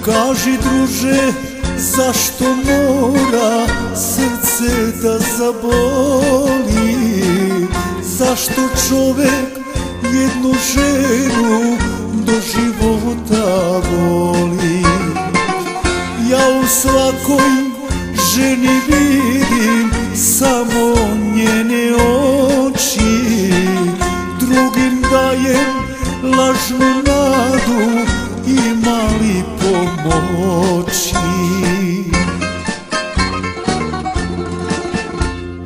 Kaži druže, zašto mora srce da zaboli? Zašto čovek jednu ženu do života voli? Ja u svakoj ženi vidim samo njene oči, drugim dajem lažnu nadu, ima li pomoći?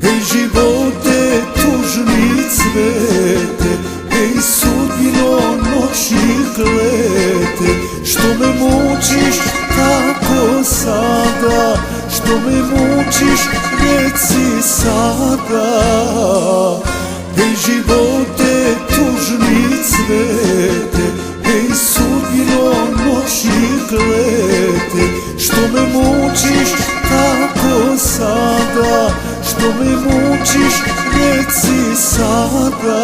Ej živote, tužni cvete, ej sudbino noći klete, što me mučiš tako sada, što me mučiš, reci sada. Ej živote, tužni cvete, ej sudbino noći klete, što me mučiš tako sada, što me mučiš, reci sada.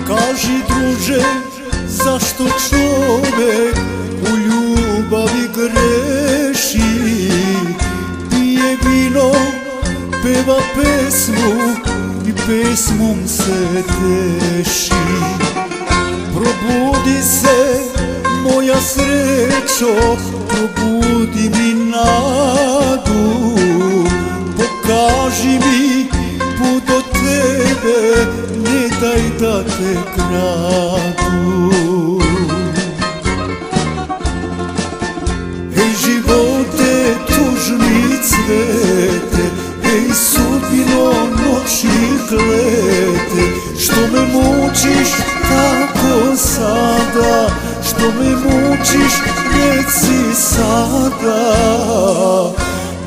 Kaži druže, zašto čovek u ljubavi greši? Pije vino, peva pesmu i pesmom se teši. Probudi se moja srećo, probudi mi nadu, pokaži mi put do tebe, ne daj da te kradu. Ej živote, tužni cvete, ej sudbino noći klete, što me mučiš tako sada, što me mučiš, reci sada.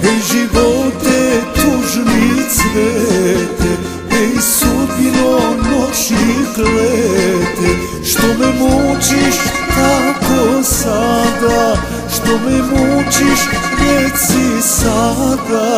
Ej živote, tužni cvete, ej sudbino noći klete, što me mučiš tako sada, što me mučiš, reci sada.